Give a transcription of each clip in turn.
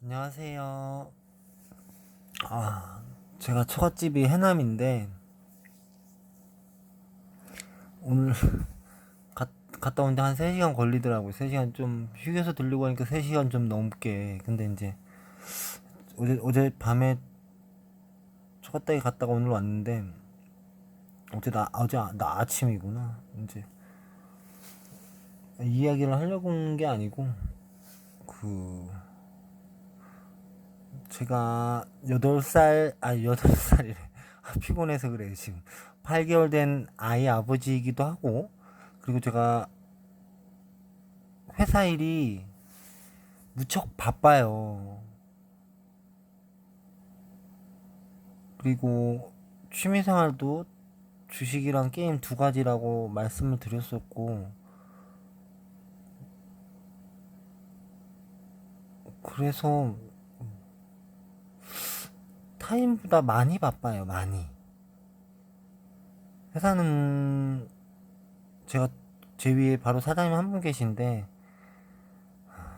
안녕하세요. 제가 처갓집이 해남인데, 오늘 갔다 오는데 한 3시간 걸리더라고요. 3시간 좀, 휴게소 들르고 하니까 3시간 좀 넘게. 근데 이제, 어제 밤에 처갓댁에 갔다가 오늘 왔는데, 어제 나 아침이구나. 이제, 이야기를 하려고 온 게 아니고, 그, 제가 8살이래. 피곤해서 그래요, 지금. 8개월 된 아이 아버지이기도 하고, 그리고 제가 회사 일이 무척 바빠요. 그리고 취미생활도 주식이랑 게임 두 가지라고 말씀을 드렸었고, 그래서 타임보다 많이 바빠요, 많이. 회사는 제가 제 위에 바로 사장님 한 분 계신데,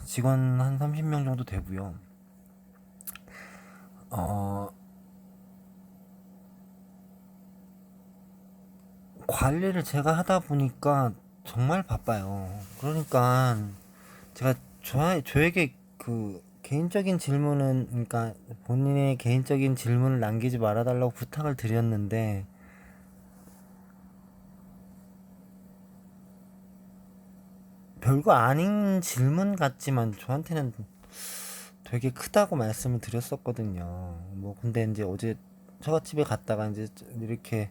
직원 한 30명 정도 되고요. 어, 관리를 제가 하다 보니까 정말 바빠요. 그러니까 제가 저에게 그 개인적인 질문은, 그러니까 본인의 개인적인 질문을 남기지 말아달라고 부탁을 드렸는데, 별거 아닌 질문 같지만 저한테는 되게 크다고 말씀을 드렸었거든요. 뭐 근데 이제 어제 처갓집에 갔다가 이제 이렇게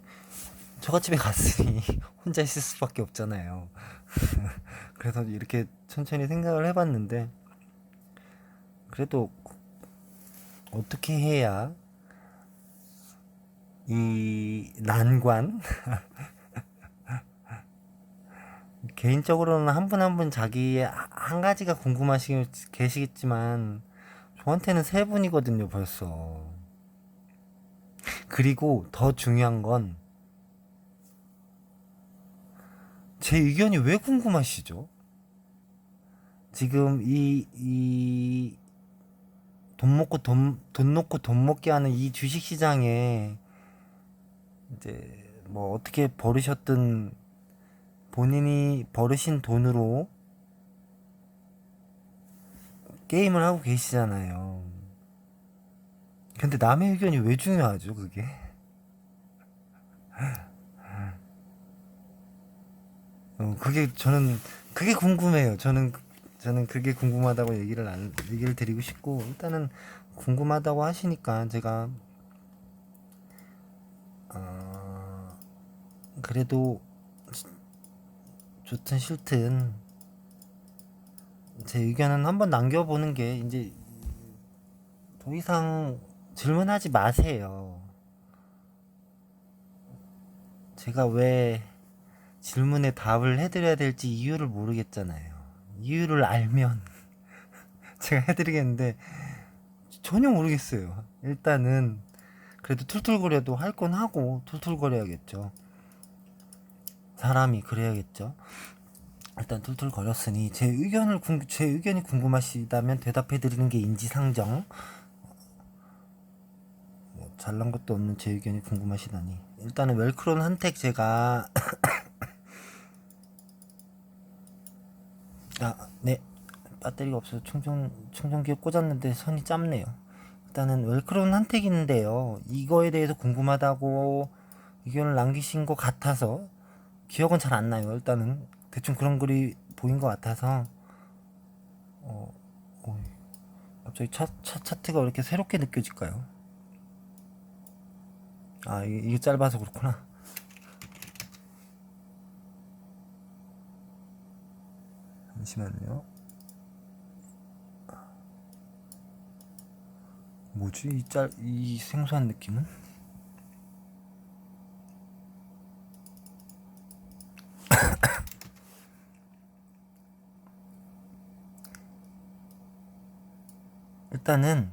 처갓집에 갔으니 혼자 있을 수밖에 없잖아요. 그래서 이렇게 천천히 생각을 해봤는데, 그래도 어떻게 해야 이 난관, 개인적으로는 한 분 한 분 자기 한 가지가 궁금하시 계시겠지만 저한테는 세 분이거든요, 벌써. 그리고 더 중요한 건 제 의견이 왜 궁금하시죠? 지금 이 돈 놓고 돈 먹게 하는 이 주식 시장에 이제 뭐 어떻게 버르셨든 본인이 버르신 돈으로 게임을 하고 계시잖아요. 근데 남의 의견이 왜 중요하죠, 그게? 그게 궁금해요. 저는 그게 궁금하다고 얘기를 드리고 싶고, 일단은 궁금하다고 하시니까 제가, 어, 그래도 좋든 싫든 제 의견은 한번 남겨보는 게, 이제 더 이상 질문하지 마세요. 제가 왜 질문에 답을 해드려야 될지 이유를 모르겠잖아요. 이유를 알면 제가 해드리겠는데 전혀 모르겠어요. 일단은 그래도 툴툴거려도 할 건 하고 툴툴거려야겠죠. 사람이 그래야겠죠. 일단 툴툴거렸으니 제 의견이 궁금하시다면 대답해드리는 게 인지상정. 뭐 잘난 것도 없는 제 의견이 궁금하시다니. 일단은 웰크론 한택 제가 네, 배터리가 없어서 충전기에 꽂았는데 선이 짧네요. 일단은 웰크론 한택인데요. 이거에 대해서 궁금하다고 의견을 남기신 것 같아서, 기억은 잘 안 나요. 일단은 대충 그런 글이 보인 것 같아서, 어, 어, 갑자기 차트가 왜 이렇게 새롭게 느껴질까요? 이게 짧아서 그렇구나. 잠시만요. 뭐지? 이 생소한 느낌은? 일단은,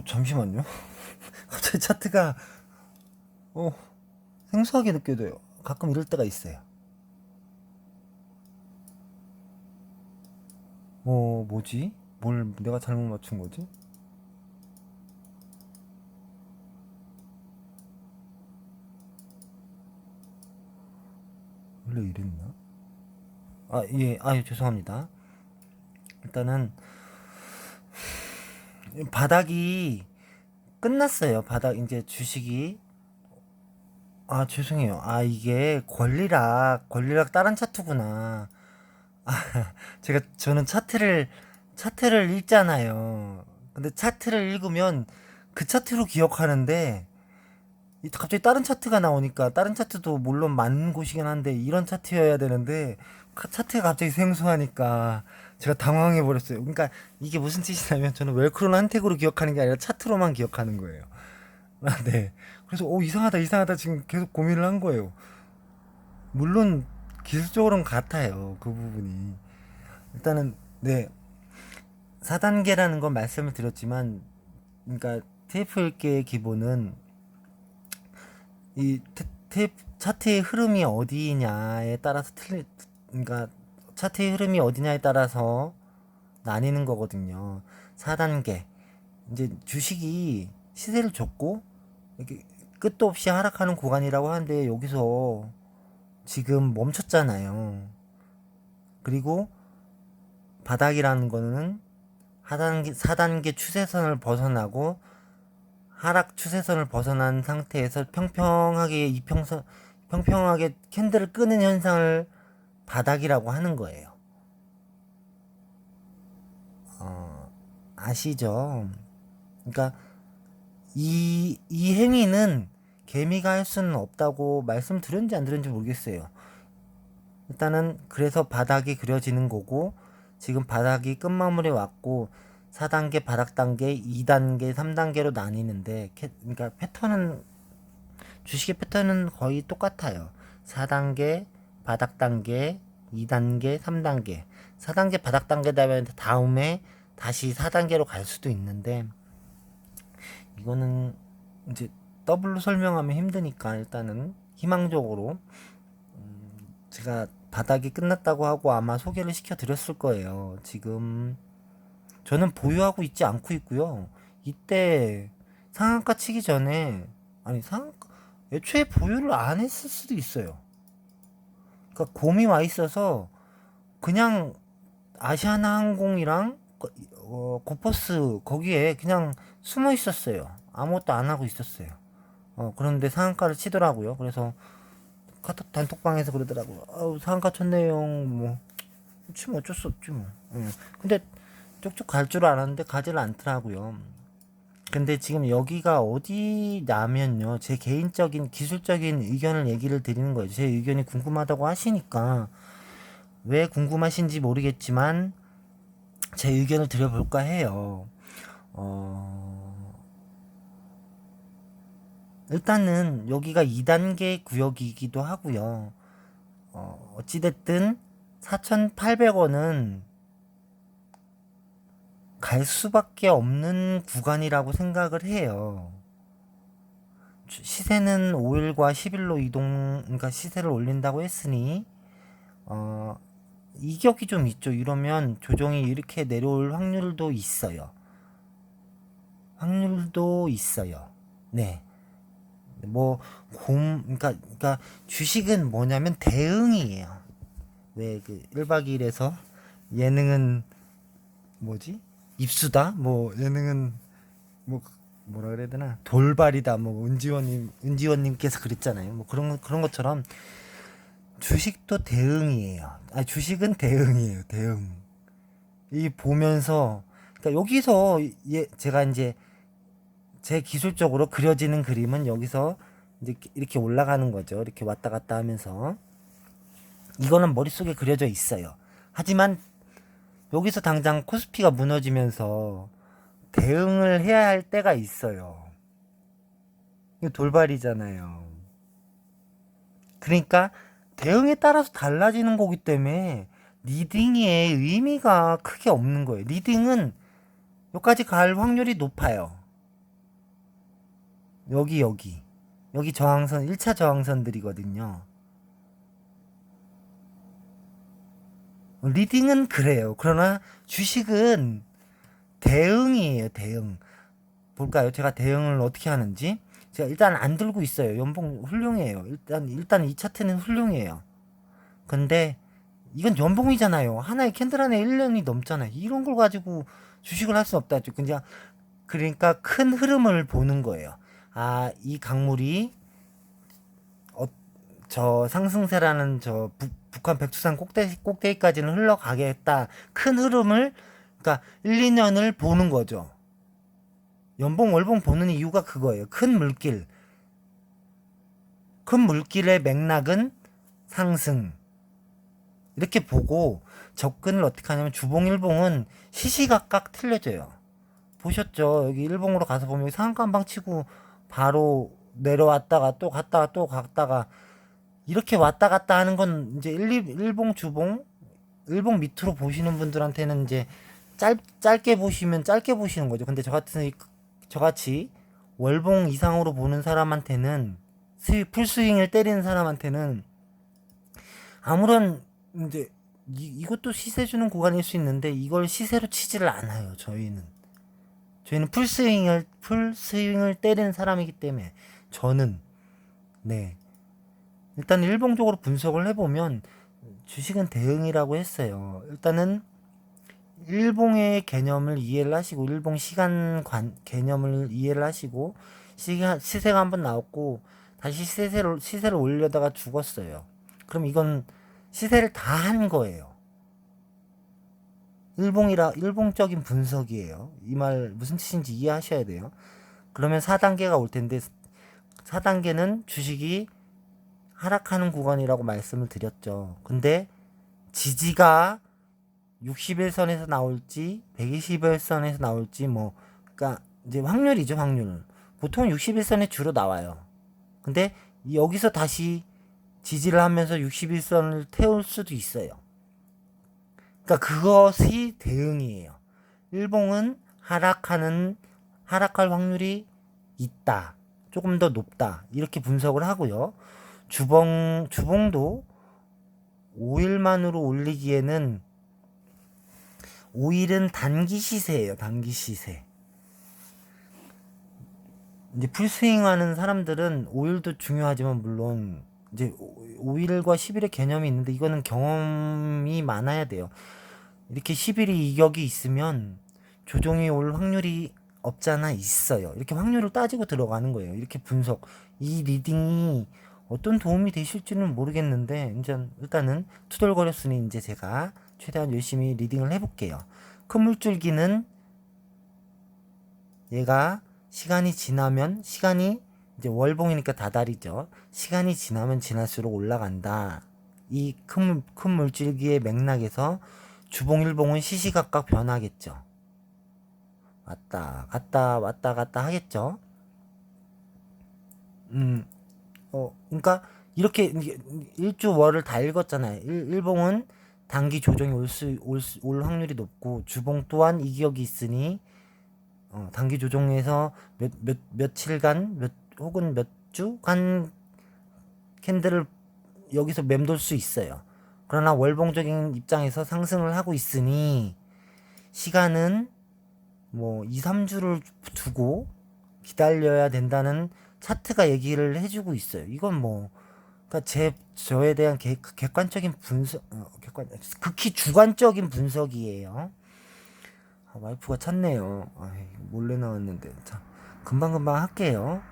잠시만요. 갑자기 차트가, 어, 생소하게 느껴져요. 가끔 이럴 때가 있어요. 뭐지? 뭘 내가 잘못 맞춘 거지? 원래 이랬나? 예, 죄송합니다. 일단은 바닥이 끝났어요. 바닥 이제 주식이 죄송해요. 이게 권리락 다른 차트구나. 저는 차트를 읽잖아요. 근데 차트를 읽으면 그 차트로 기억하는데 갑자기 다른 차트가 나오니까 다른 차트도 물론 맞는 곳이긴 한데 이런 차트여야 되는데 차트가 갑자기 생소하니까 제가 당황해 버렸어요. 그러니까 이게 무슨 뜻이냐면 저는 웰크로는 한택으로 기억하는 게 아니라 차트로만 기억하는 거예요. 네. 그래서 이상하다 지금 계속 고민을 한 거예요. 물론 기술적으로는 같아요. 그 부분이. 일단은 네. 4단계라는 건 말씀을 드렸지만 그러니까 TF 읽기의 기본은 이 차트의 흐름이 어디냐에 따라서 그러니까 차트의 흐름이 어디냐에 따라서 나뉘는 거거든요. 4단계. 이제 주식이 시세를 줬고 이렇게 끝도 없이 하락하는 구간이라고 하는데 여기서 지금 멈췄잖아요. 그리고 바닥이라는 거는 4단계 추세선을 벗어나고 하락 추세선을 벗어난 상태에서 평평하게 캔들을 끄는 현상을 바닥이라고 하는 거예요. 아시죠? 그러니까 이 행위는 개미가 할 수는 없다고 말씀드렸는지 안 드렸는지 모르겠어요. 일단은 그래서 바닥이 그려지는 거고 지금 바닥이 끝마무리에 왔고 4단계 바닥 단계, 2단계, 3단계로 나뉘는데 그러니까 주식의 패턴은 거의 똑같아요. 4단계 바닥 단계, 2단계, 3단계. 4단계 바닥 단계 되면 다음에 다시 4단계로 갈 수도 있는데 이거는 이제 더블로 설명하면 힘드니까 일단은 희망적으로 제가 바닥이 끝났다고 하고 아마 소개를 시켜드렸을 거예요. 지금 저는 보유하고 있지 않고 있고요. 이때 상한가 치기 전에 애초에 보유를 안 했을 수도 있어요. 그러니까 곰이 와 있어서 그냥 아시아나항공이랑 고퍼스 거기에 그냥 숨어 있었어요. 아무것도 안 하고 있었어요. 그런데 상한가를 치더라고요. 그래서 카톡 단톡방에서 그러더라고요. 상한가 쳤네요. 뭐 치면 어쩔 수 없지 뭐. 근데 쭉쭉 갈 줄 알았는데 가지를 않더라고요. 근데 지금 여기가 어디냐면요. 제 개인적인 기술적인 의견을 얘기를 드리는 거예요. 제 의견이 궁금하다고 하시니까 왜 궁금하신지 모르겠지만 제 의견을 드려볼까 해요. 일단은 여기가 2단계 구역이기도 하고요. 어찌됐든 4,800원은 갈 수밖에 없는 구간이라고 생각을 해요. 시세는 5일과 10일로 그러니까 시세를 올린다고 했으니, 이격이 좀 있죠. 이러면 조정이 이렇게 내려올 확률도 있어요. 네. 뭐, 그러니까 주식은 뭐냐면 대응이에요. 왜 1박 2일에서 예능은 뭐지? 입수다? 뭐 예능은 뭐 뭐라 그래야 되나? 돌발이다. 뭐 은지원님께서 그랬잖아요. 뭐 그런 것처럼 주식도 대응이에요. 주식은 대응이에요. 대응. 이 보면서 그러니까 여기서 제가 이제 제 기술적으로 그려지는 그림은 여기서 이제 이렇게 올라가는 거죠. 이렇게 왔다 갔다 하면서 이거는 머릿속에 그려져 있어요. 하지만 여기서 당장 코스피가 무너지면서 대응을 해야 할 때가 있어요. 이거 돌발이잖아요. 그러니까 대응에 따라서 달라지는 거기 때문에 리딩의 의미가 크게 없는 거예요. 리딩은 여기까지 갈 확률이 높아요. 여기 저항선 1차 저항선들이거든요. 리딩은 그래요. 그러나 주식은 대응이에요. 대응. 볼까요? 제가 대응을 어떻게 하는지. 제가 일단 안 들고 있어요. 연봉 훌륭해요. 일단 이 차트는 훌륭해요. 근데 이건 연봉이잖아요. 하나의 캔들 안에 1년이 넘잖아요. 이런 걸 가지고 주식을 할 수 없다. 그냥 그러니까 큰 흐름을 보는 거예요. 아, 이 강물이 저 상승세라는 저 북한 백두산 꼭대기까지는 흘러가겠다. 큰 흐름을 그러니까 1, 2년을 보는 거죠. 연봉 월봉 보는 이유가 그거예요. 큰 물길의 맥락은 상승. 이렇게 보고 접근을 어떻게 하냐면 주봉일봉은 시시각각 틀려져요. 보셨죠? 여기 일봉으로 가서 보면 상한가 한 방 치고 바로 내려왔다가 또 갔다가 또 갔다가 이렇게 왔다 갔다 하는 건 이제 일봉 주봉 일봉 밑으로 보시는 분들한테는 이제 짧게 보시면 짧게 보시는 거죠. 근데 저같이 월봉 이상으로 보는 사람한테는 풀스윙을 때리는 사람한테는 아무런 이제 이것도 시세 주는 구간일 수 있는데 이걸 시세로 치지를 않아요. 저희는 풀스윙을 때리는 사람이기 때문에 저는 네 일단 일봉적으로 분석을 해보면 주식은 대응이라고 했어요. 일단은 일봉의 개념을 이해를 하시고 일봉 시간관 개념을 이해를 하시고 시세가 한번 나왔고 다시 시세를 올려다가 죽었어요. 그럼 이건 시세를 다 한 거예요. 일봉적인 분석이에요. 이 말 무슨 뜻인지 이해하셔야 돼요. 그러면 4단계가 올 텐데 4단계는 주식이 하락하는 구간이라고 말씀을 드렸죠. 근데 지지가 60일선에서 나올지 120일선에서 나올지 뭐 그러니까 이제 확률이죠. 확률. 보통 60일선에 주로 나와요. 근데 여기서 다시 지지를 하면서 61선을 태울 수도 있어요. 그러니까 그것이 대응이에요. 일봉은 하락할 확률이 있다. 조금 더 높다. 이렇게 분석을 하고요. 주봉도 5일만으로 올리기에는 5일은 단기 시세예요. 단기 시세. 이제 풀스윙 하는 사람들은 5일도 중요하지만 물론 이제 5일과 10일의 개념이 있는데 이거는 경험이 많아야 돼요. 이렇게 10일이 이격이 있으면 조정이 올 확률이 없잖아 있어요. 이렇게 확률을 따지고 들어가는 거예요. 이렇게 이 리딩이 어떤 도움이 되실지는 모르겠는데 이제 일단은 투덜거렸으니 이제 제가 최대한 열심히 리딩을 해볼게요. 큰 물줄기는 얘가 시간이 이제 월봉이니까 다달이죠. 시간이 지나면 지날수록 올라간다. 이 큰 물줄기의 맥락에서 주봉 일봉은 시시각각 변하겠죠. 왔다 갔다 하겠죠. 그러니까 이렇게 일주월을 다 읽었잖아요. 일봉은 단기 조정이 올 확률이 높고 주봉 또한 이격이 있으니 단기 조정에서 며칠간 혹은 몇 주간 캔들을 여기서 맴돌 수 있어요. 그러나 월봉적인 입장에서 상승을 하고 있으니 시간은 뭐 2, 3주를 두고 기다려야 된다는 차트가 얘기를 해주고 있어요. 이건 뭐 그러니까 저에 대한 객관적인 극히 주관적인 분석이에요. 와이프가 찾네요. 몰래 나왔는데 자 금방 할게요.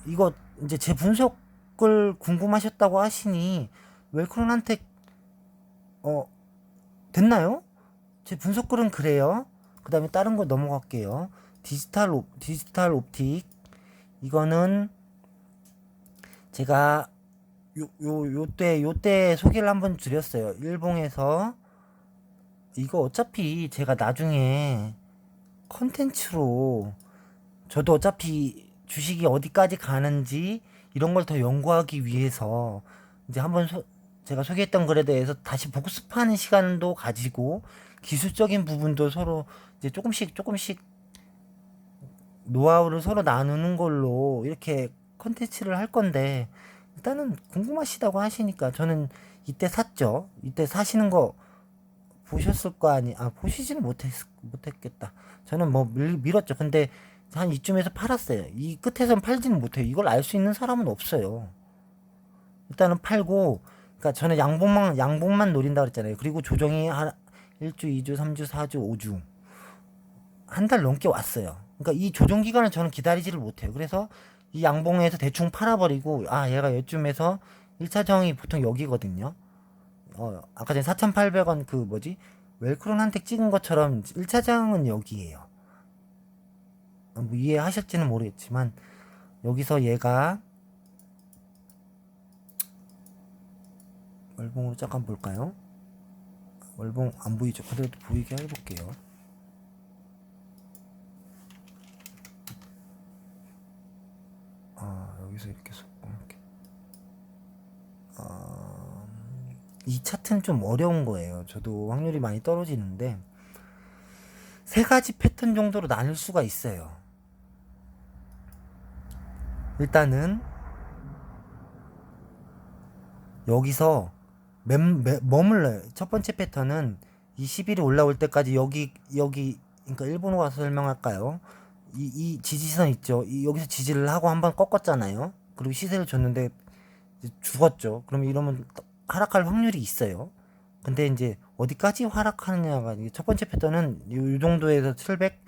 이거 이제 제 분석을 궁금하셨다고 하시니 웰크론한테 됐나요? 제 분석글은 그래요. 그 다음에 다른 거 넘어갈게요. 디지털 옵틱 이거는 제가 요때 소개를 한번 드렸어요. 일봉에서 이거 어차피 제가 나중에 컨텐츠로 저도 어차피 주식이 어디까지 가는지 이런 걸 더 연구하기 위해서 이제 한번 제가 소개했던 글에 대해서 다시 복습하는 시간도 가지고 기술적인 부분도 서로 이제 조금씩 노하우를 서로 나누는 걸로 이렇게 컨텐츠를 할 건데 일단은 궁금하시다고 하시니까 저는 이때 샀죠. 이때 사시는 거 보셨을 거 아니, 보시지는 못했겠다. 저는 뭐 밀었죠. 근데 한 이쯤에서 팔았어요. 이 끝에선 팔지는 못해요. 이걸 알 수 있는 사람은 없어요. 일단은 팔고, 그러니까 저는 양봉만 노린다 그랬잖아요. 그리고 조정이 한 1주, 2주, 3주, 4주, 5주. 한 달 넘게 왔어요. 그러니까 이 조정 기간을 저는 기다리지를 못해요. 그래서 이 양봉에서 대충 팔아버리고, 얘가 요쯤에서 1차 정이 보통 여기거든요. 아까 전에 4,800원 그 뭐지? 웰크론 한택 찍은 것처럼 1차장은 여기에요. 뭐 이해하실지는 모르겠지만 여기서 얘가 월봉으로 잠깐 볼까요? 월봉 안 보이죠? 그래도 보이게 해볼게요. 여기서 이렇게 속봉 이렇게. 이 차트는 좀 어려운 거예요. 저도 확률이 많이 떨어지는데 세 가지 패턴 정도로 나눌 수가 있어요. 일단은 여기서 머물러요. 첫 번째 패턴은 이 10일이 올라올 때까지 여기 그러니까 일본어 가서 설명할까요? 이 지지선 있죠. 여기서 지지를 하고 한번 꺾었잖아요. 그리고 시세를 줬는데 죽었죠. 그러면 이러면 하락할 확률이 있어요. 근데 이제 어디까지 하락하느냐가 첫 번째 패턴은 요 정도에서 700,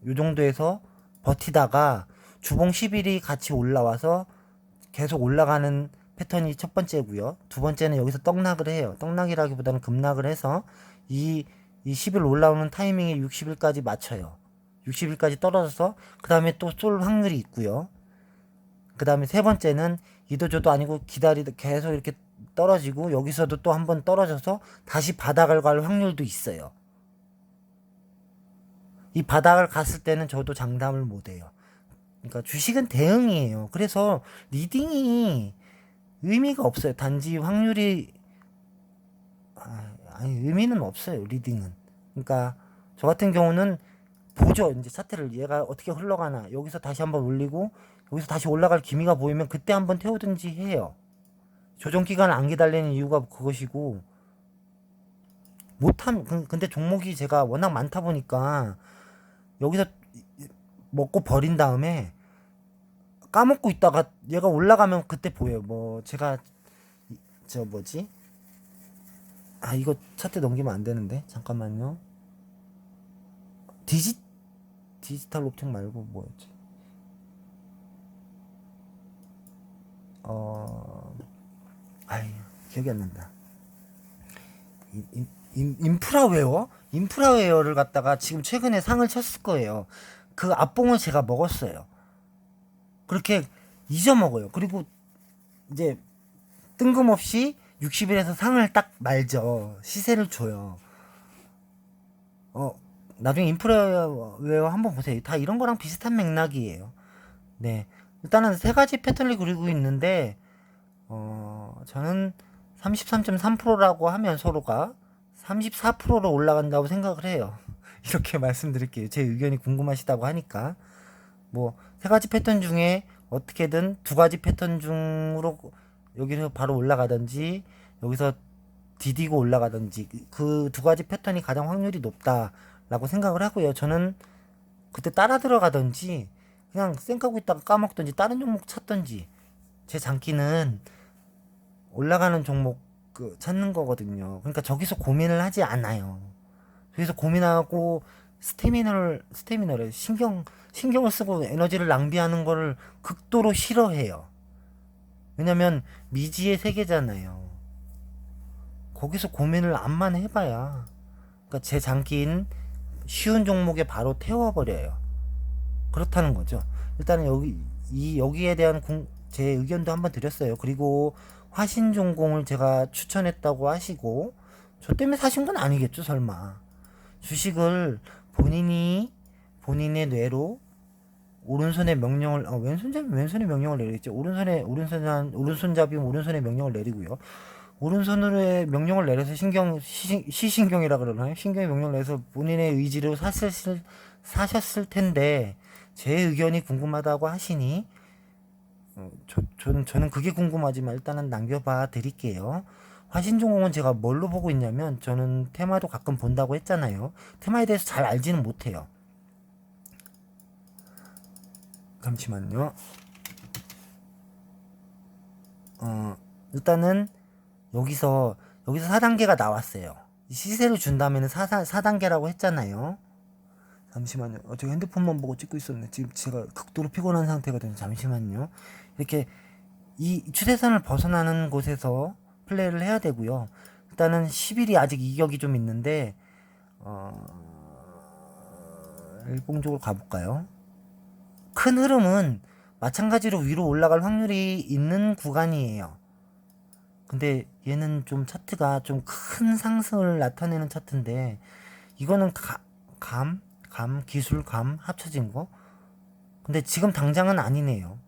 요 정도에서 버티다가 주봉 10일이 같이 올라와서 계속 올라가는 패턴이 첫 번째고요. 두 번째는 여기서 떡락을 해요. 떡락이라기보다는 급락을 해서 이 10일 올라오는 타이밍에 60일까지 맞춰요. 60일까지 떨어져서 그 다음에 또 쏠 확률이 있고요. 그 다음에 세 번째는 이도저도 아니고 기다리다 계속 이렇게 떨어지고 여기서도 또 한 번 떨어져서 다시 바닥을 갈 확률도 있어요. 이 바닥을 갔을 때는 저도 장담을 못해요. 그러니까 주식은 대응이에요. 그래서 리딩이 의미가 없어요. 단지 확률이 의미는 없어요. 리딩은. 그러니까 저 같은 경우는 보죠. 이제 차트를 얘가 어떻게 흘러가나. 여기서 다시 한번 올리고 여기서 다시 올라갈 기미가 보이면 그때 한번 태우든지 해요. 조정 기간을 안 기다리는 이유가 그것이고 근데 종목이 제가 워낙 많다 보니까 여기서 먹고 버린 다음에 까먹고 있다가 얘가 올라가면 그때 보여요. 뭐 제가 저 뭐지? 이거 차트 넘기면 안 되는데 잠깐만요. 디지털 옵틱 말고 뭐였지? 기억이 안 난다. 인프라웨어? 인프라웨어를 갖다가 지금 최근에 상을 쳤을 거예요. 그 앞봉을 제가 먹었어요. 그렇게 잊어먹어요. 그리고 이제 뜬금없이 60일에서 상을 딱 말죠. 시세를 줘요. 나중에 인프라웨어 한번 보세요. 다 이런 거랑 비슷한 맥락이에요. 네. 일단은 세 가지 패턴을 그리고 있는데, 저는 33.3%라고 하면 서로가 34%로 올라간다고 생각을 해요. 이렇게 말씀드릴게요. 제 의견이 궁금하시다고 하니까. 뭐, 세 가지 패턴 중에 어떻게든 두 가지 패턴 중으로 여기서 바로 올라가든지, 여기서 디디고 올라가든지, 그 두 가지 패턴이 가장 확률이 높다라고 생각을 하고요. 저는 그때 따라 들어가든지, 그냥 쌩까고 있다가 까먹든지, 다른 종목 찾든지, 제 장기는 올라가는 종목 찾는 거거든요. 그러니까 저기서 고민을 하지 않아요. 저기서 고민하고 스태미너를 신경을 쓰고 에너지를 낭비하는 거를 극도로 싫어해요. 왜냐면 미지의 세계잖아요. 거기서 고민을 암만 해봐야 그러니까 제 장기인 쉬운 종목에 바로 태워버려요. 그렇다는 거죠. 일단은 여기에 대한 제 의견도 한번 드렸어요. 그리고 화신종공을 제가 추천했다고 하시고 저 때문에 사신 건 아니겠죠, 설마. 주식을 본인의 뇌로 오른손에 명령을 왼손에 명령을 내리겠죠. 오른손잡이면 오른손에 명령을 내리고요. 오른손으로의 명령을 내려서 시신경이라 그러나요? 신경의 명령을 내서 본인의 의지로 사셨을 텐데 제 의견이 궁금하다고 하시니 저는 그게 궁금하지만 일단은 남겨봐 드릴게요. 화신전공은 제가 뭘로 보고 있냐면, 저는 테마도 가끔 본다고 했잖아요. 테마에 대해서 잘 알지는 못해요. 잠시만요. 일단은 여기서 4단계가 나왔어요. 시세를 준다면 4단계라고 했잖아요. 잠시만요. 제가 핸드폰만 보고 찍고 있었네. 지금 제가 극도로 피곤한 상태거든요. 잠시만요. 이렇게 이 추세선을 벗어나는 곳에서 플레이를 해야 되고요. 일단은 10일이 아직 이격이 좀 있는데, 일봉적으로 가볼까요? 큰 흐름은 마찬가지로 위로 올라갈 확률이 있는 구간이에요. 근데 얘는 좀 차트가 좀 큰 상승을 나타내는 차트인데, 이거는 기술 합쳐진 거? 근데 지금 당장은 아니네요.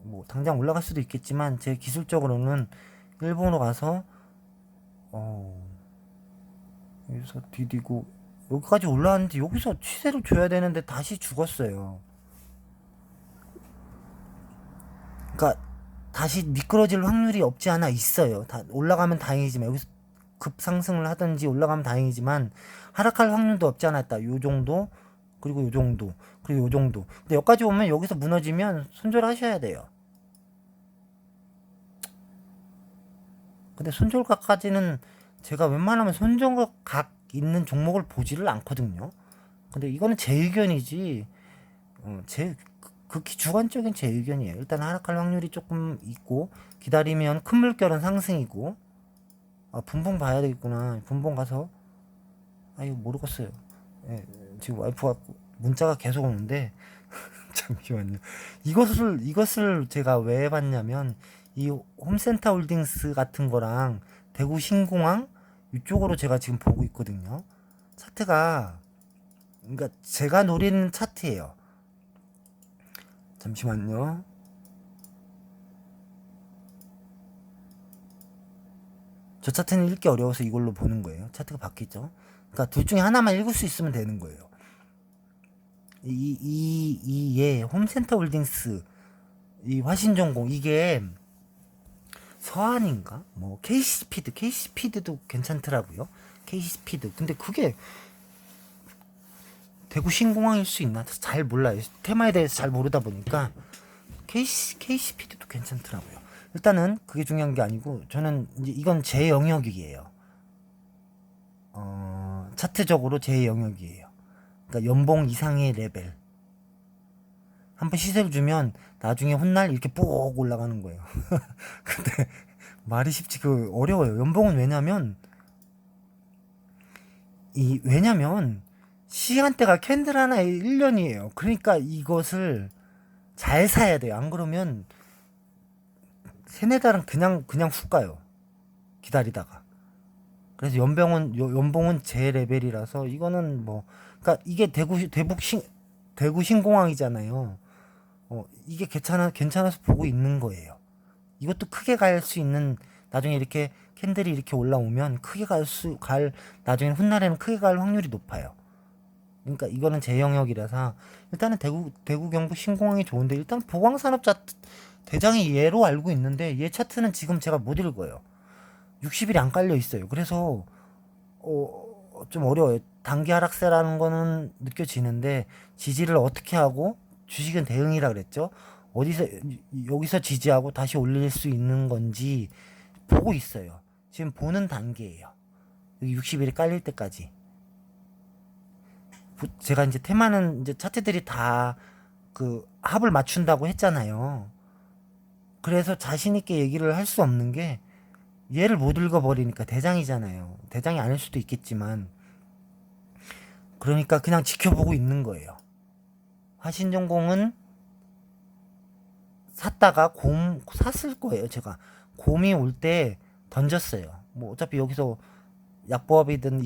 뭐 당장 올라갈 수도 있겠지만 제 기술적으로는 일본으로 가서 여기서 디디고 여기까지 올라왔는데 여기서 취세를 줘야 되는데 다시 죽었어요. 그러니까 다시 미끄러질 확률이 없지 않아 있어요. 다 올라가면 다행이지만, 여기서 급상승을 하든지 올라가면 다행이지만 하락할 확률도 없지 않아 있다. 요 정도, 그리고 요 정도, 그리고 요 정도. 근데 여기까지 오면, 여기서 무너지면 손절하셔야 돼요. 근데 손절각까지는 제가 웬만하면 손절각 있는 종목을 보지를 않거든요. 근데 이거는 제 의견이지, 제 극히 주관적인 제 의견이에요. 일단 하락할 확률이 조금 있고, 기다리면 큰 물결은 상승이고. 분봉 봐야 되겠구나. 분봉 가서, 이거 모르겠어요. 예, 지금 와이프가 문자가 계속 오는데 잠시만요. 이것을 제가 왜 봤냐면, 이 홈센터 홀딩스 같은 거랑 대구 신공항 이쪽으로 제가 지금 보고 있거든요. 차트가, 그러니까 제가 노리는 차트예요. 잠시만요. 저 차트는 읽기 어려워서 이걸로 보는 거예요. 차트가 바뀌죠. 그러니까 둘 중에 하나만 읽을 수 있으면 되는 거예요. 홈센터 홀딩스, 이 화신전공, 이게 서한인가? 뭐, KC피드도 괜찮더라고요. KC피드. 근데 그게 대구 신공항일 수 있나? 잘 몰라요. 테마에 대해서 잘 모르다 보니까. KC피드도 괜찮더라고요. 일단은 그게 중요한 게 아니고, 저는 이제 이건 제 영역이에요. 차트적으로 제 영역이에요. 그러니까 연봉 이상의 레벨. 한번 시세를 주면 나중에 훗날 이렇게 쭉 올라가는 거예요. 근데 말이 쉽지, 어려워요. 연봉은 왜냐면 시간대가 캔들 하나에 1년이에요. 그러니까 이것을 잘 사야 돼요. 안 그러면 세네 달은 그냥 훅 가요. 기다리다가. 그래서 연봉은 제 레벨이라서, 이거는 뭐, 그러니까 이게 대구 신공항이잖아요. 이게 괜찮아서 보고 있는 거예요. 이것도 크게 갈 수 있는, 나중에 이렇게 캔들이 이렇게 올라오면 나중에 훗날에는 크게 갈 확률이 높아요. 그러니까 이거는 제 영역이라서, 일단은 대구 경북 신공항이 좋은데, 일단 보광산업자 대장이 얘로 알고 있는데, 얘 차트는 지금 제가 못 읽어요. 60일이 안 깔려 있어요. 그래서 좀 어려워요. 단기 하락세라는 거는 느껴지는데, 지지를 어떻게 하고, 주식은 대응이라 그랬죠. 여기서 지지하고 다시 올릴 수 있는 건지 보고 있어요. 지금 보는 단계예요. 여기 60일이 깔릴 때까지. 제가 이제 테마는 이제 차트들이 다 합을 맞춘다고 했잖아요. 그래서 자신있게 얘기를 할 수 없는 게, 얘를 못 읽어버리니까. 대장이잖아요. 대장이 아닐 수도 있겠지만, 그러니까 그냥 지켜보고 있는 거예요. 화신전공은 샀다가 샀을 거예요. 제가 곰이 올 때 던졌어요. 뭐 어차피 여기서 약보합이든